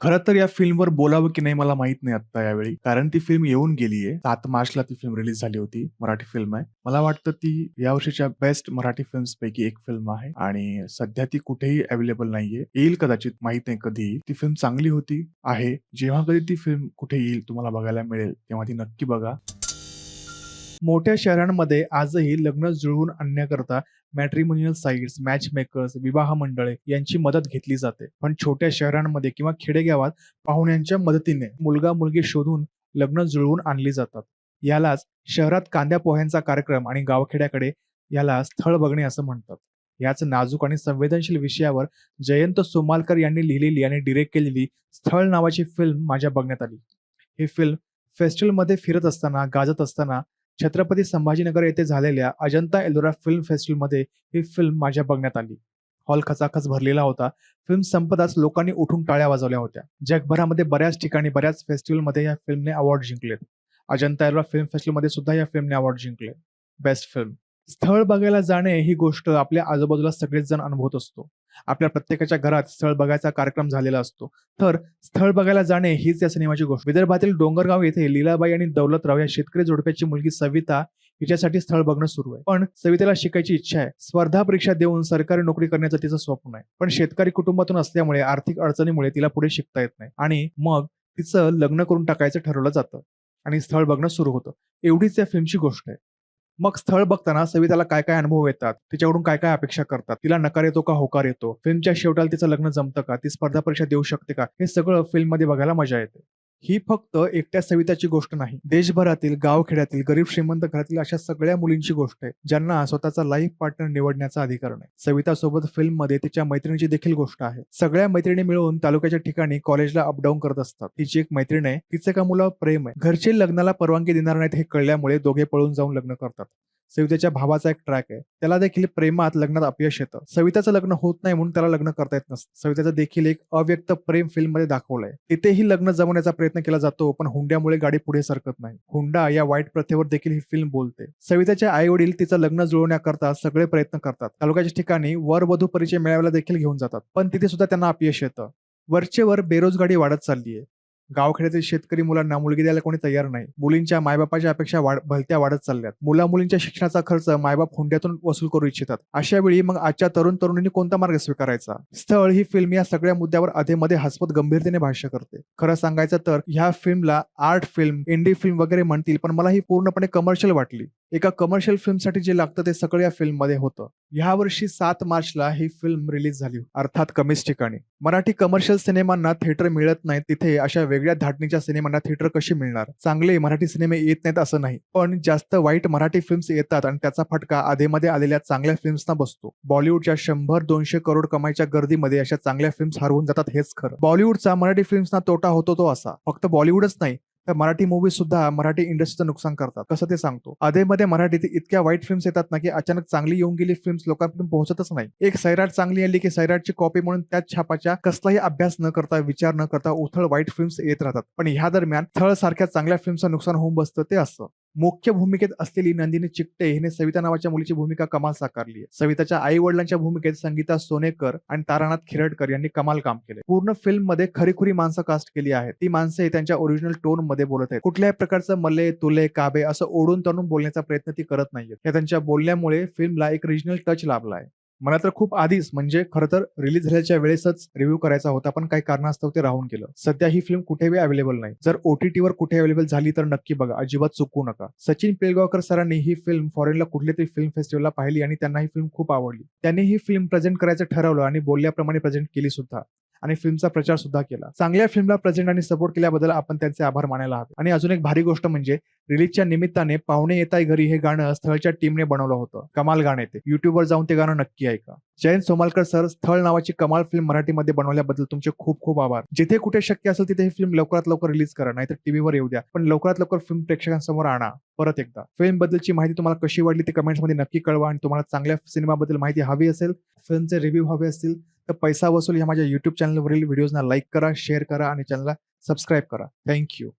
खरं तर या फिल्मवर बोलावं की नाही मला माहीत नाही आत्ता यावेळी. कारण ती फिल्म येऊन गेली आहे. 7 मार्चला ती फिल्म रिलीज झाली होती. मराठी फिल्म आहे. मला वाटतं ती यावर्षीच्या बेस्ट मराठी फिल्म्सपैकी एक फिल्म आहे आणि सध्या ती कुठेही अवेलेबल नाहीये. येईल कदाचित, माहीत नाही कधी येईल. ती फिल्म चांगली होती, आहे. जेव्हा कधी ती फिल्म कुठे येईल, तुम्हाला बघायला मिळेल, तेव्हा ती नक्की बघा. मोठ्या शहरांमध्ये आजही लग्न जुळवून आणण्याकरता मॅट्रिमोनियल साइट्स, मॅच मेकर्स, विवाह मंडळे यांची मदत घेतली जाते. पण छोट्या शहरांमध्ये किंवा खेडेगावात पाहुण्यांच्या मदतीने मुलगा-मुलगी शोधून लग्न जुळवून आणली जातात. यालाच शहरात कांद्या पोह्यांचा कार्यक्रम आणि गावखेड्याकडे याला स्थळ बघणे असं म्हणतात. याच नाजूक आणि संवेदनशील विषयावर जयंत सोमालकर यांनी लिहिलेली आणि डिरेक्ट केलेली स्थळ नावाची फिल्म माझ्या बघण्यात आली. ही फिल्म फेस्टिवलमध्ये फिरत असताना, गाजत असताना छत्रपती संभाजीनगर येथे झालेल्या अजंता एलोरा फिल्म फेस्टिवलमध्ये ही फिल्म माझ्या बघण्यात आली. हॉल खचाखच भरलेला होता. फिल्म संपताच लोकांनी उठून टाळ्या वाजवल्या होत्या. जगभरामध्ये बऱ्याच ठिकाणी बऱ्याच फेस्टिवलमध्ये या फिल्मने अवॉर्ड जिंकलेत. अजंता एलोरा फिल्म फेस्टिवलमध्ये सुद्धा या फिल्मने अवॉर्ड जिंकले. Best film. स्थळ बघायला जाणे ही गोष्ट आपल्या आजूबाजूला सगळेच जण अनुभवत असतो. आपल्या प्रत्येकाच्या घरात स्थळ बघायचा कार्यक्रम झालेला असतो. तर स्थळ बघायला जाणे हीच या सिनेमाची गोष्ट. विदर्भातील डोंगरगाव येथे लीलाबाई आणि दौलतराव या शेतकरी जोडप्याची मुलगी सविता हिच्यासाठी स्थळ बघणं सुरू आहे. पण सवितेला शिकायची इच्छा आहे. स्पर्धा परीक्षा देऊन सरकारी नोकरी करण्याचं तिचं स्वप्न आहे. पण शेतकरी कुटुंबातून असल्यामुळे आर्थिक अडचणीमुळे तिला पुढे शिकता येत नाही आणि मग तिचं लग्न करून टाकायचं ठरवलं जातं आणि स्थळ बघणं सुरू होतं. एवढीच या फिल्मची गोष्ट आहे. मग स्थळ बघताना सविताला काय-काय अनुभव येतात, तिच्याकडून काय-काय अपेक्षा करतात, तिला नकार येतो का होकार येतो, फिल्मच्या शेवटाला तिचं लग्न जमतं का, ती स्पर्धा परीक्षा देऊ शकते का, हे सगळं फिल्ममध्ये बघायला मजा येते. ही फक्त एकट्या सविताची गोष्ट नाही. देशभरातील, गावखेड्यातील, गरीब श्रीमंत घरातील अशा सगळ्या मुलींची गोष्ट आहे, ज्यांना स्वतःचा लाईफ पार्टनर निवडण्याचा अधिकार नाही. सवितासोबत फिल्ममध्ये तिच्या मैत्रिणीची देखील गोष्ट आहे. सगळ्या मैत्रिणी मिळून तालुक्याच्या ठिकाणी कॉलेजला अपडाऊन करत असतात. तिची एक मैत्रीण आहे, तिचं एका मुलावर प्रेम आहे. घरचे लग्नाला परवानगी देणार नाहीत हे कळल्यामुळे दोघे पळून जाऊन लग्न करतात. सवितेच्या भावाचा एक ट्रॅक आहे. त्याला देखील प्रेमात लग्नात अपयश येतं. सविताचं लग्न होत नाही म्हणून त्याला लग्न करता येत नसतं. सविताचं देखील एक अव्यक्त प्रेम फिल्ममध्ये दाखवलंय. तिथेही लग्न जमवण्याचा प्रयत्न केला जातो, पण हुंड्यामुळे गाडी पुढे सरकत नाही. हुंडा या वाईट प्रथेवर देखील ही फिल्म बोलते. सविताचे आई-वडील तिचं लग्न जुळवण्याकरता सगळे प्रयत्न करतात. तालुक्याच्या ठिकाणी वर-वधू परिचय मेळाव्याला देखील घेऊन जातात. पण तिथे सुद्धा त्यांना अपयश येतं. वरचेवर बेरोजगारी वाढत चालली आहे. गावखेड्यातील शेतकरी मुलांना मुलगी द्यायला कोणी तयार नाही. मुलींच्या मायबापाच्या अपेक्षा भलत्या वाढत चालल्यात. मुला-मुलींच्या शिक्षणाचा खर्च मायबाप हुंड्यातून वसूल करू इच्छितात. अशा वेळी मग आजच्या तरुण-तरुणींनी कोणता मार्ग स्वीकारायचा? स्थळ ही फिल्म या सगळ्या मुद्द्यावर अधेमध्ये हसवत गंभीरतेने भाष्य करते. खरं सांगायचं तर ह्या फिल्मला आर्ट फिल्म, इंडी फिल्म वगैरे म्हणतील, पण मला ही पूर्णपणे कमर्शियल वाटली. एका कमर्शियल फिल्मसाठी जे लागतं ते सगळं या फिल्ममध्ये होतं. ह्या वर्षी 7 मार्चला ही फिल्म रिलीज झाली, अर्थात कमीच ठिकाणी. मराठी कमर्शियल सिनेमांना थिएटर मिळत नाहीत, तिथे अशा वेगळ्या धाटणीच्या सिनेमांना थिएटर कशी मिळणार? चांगले मराठी सिनेमे येत नाहीत असं नाही, पण जास्त वाईट मराठी फिल्म्स येतात आणि त्याचा फटका आधेमध्ये आलेल्या चांगल्या फिल्म्सना बसतो. बॉलिवूडच्या 100-200 करोड कमाईच्या गर्दीमध्ये अशा चांगल्या फिल्म्स हरवून जातात हेच खरं. बॉलिवूडचा मराठी फिल्म्सना तोटा होतो तो असा, फक्त बॉलिवूडच नाही तर मराठी मूव्हीज सुद्धा मराठी इंडस्ट्रीचं नुकसान करतात. कसं ते सांगतो. अधेमध्ये मराठीत इतक्या वाईट फिल्म्स येतात ना, की अचानक चांगली येऊन गेली फिल्म्स लोकांपर्यंत पोहोचतच नाही. एक सैराट चांगली आली की सैराटची कॉपी म्हणून त्याच छापाच्या कसलाही अभ्यास न करता, विचार न करता उथळ वाईट फिल्म्स येत राहतात. पण ह्या दरम्यान स्थळ सारख्या चांगल्या फिल्मचं नुकसान होऊन बसतं ते असं. मुख्य भूमिकेत असलेली नंदिनी चिकटे हिने सविता नावाच्या मुलीची भूमिका कमाल साकारली आहे. सविताच्या आई वडिलांच्या भूमिकेत संगीता सोनेकर आणि तारानाथ खिरडकर यांनी कमाल काम केले. पूर्ण फिल्म मध्ये खरीखुरी माणसं कास्ट केली आहेत. ती माणसे त्यांच्या ओरिजिनल टोन मध्ये बोलत आहेत. कुठल्याही प्रकारचं मले तुले काबे असं ओढून तणून बोलण्याचा प्रयत्न ती करत नाहीये. या त्यांच्या बोलण्यामुळे फिल्मला एक रिजनल टच लाभला आहे. मला तर खूप आधीच म्हणजे खरं तर रिलीज झाल्याच्या वेळेसच रिव्ह्यू करायचा होता, पण काही कारणास्तव ते राहून गेलं. सध्या ही फिल्म कुठेही अवेलेबल नाही. जर OTT वर कुठे अवेलेबल झाली तर नक्की बघा, अजिबात चुकवू नका. सचिन पिळगावकर सरांनी ही फिल्म फॉरेनला कुठल्या तरी फिल्म फेस्टिवलला पाहिली आणि त्यांना ही फिल्म खूप आवडली. त्यांनी ही फिल्म प्रेझेंट करायचं ठरवलं आणि बोलल्याप्रमाणे प्रेझेंट केली सुद्धा आणि फिल्मचा प्रचार सुद्धा केला. चांगल्या फिल्मला प्रेझेंट आणि सपोर्ट केल्याबद्दल आपण त्यांचे आभार मानायला हवे. आणि अजून एक भारी गोष्ट म्हणजे रिलीजच्या निमित्ताने पाहुणे येताय घरी हे गाणं स्थळच्या टीमने बनवलं होतं. कमाल गाणं आहे ते. युट्यूबवर जाऊन ते गाणं नक्की ऐका. जयंत सोमालकर सर, स्थळ नावाची कमाल फिल्म मराठीमध्ये बनवल्याबद्दल तुमचे खूप खूप आभार. जिथे कुठे शक्य असेल तिथे ही फिल्म लवकरात लवकर रिलीज करा, नाहीतर टीव्हीवर येऊ द्या, पण लवकरात लवकर फिल्म प्रेक्षकांसमोर आणा. परत एकदा फिल्म बद्दलची माहिती तुम्हाला कशी वाटली ते कमेंट्स मध्ये नक्की कळवा. आणि तुम्हाला चांगल्या सिनेमाबद्दल माहिती हवी असेल, फिल्मचे रिव्ह्यू हवे असतील तर पैसा वसूल या माझ्या YouTube चॅनलवरील व्हिडिओजना लाईक करा, शेअर करा आणि चॅनलला सबस्क्राईब करा. थँक्यू.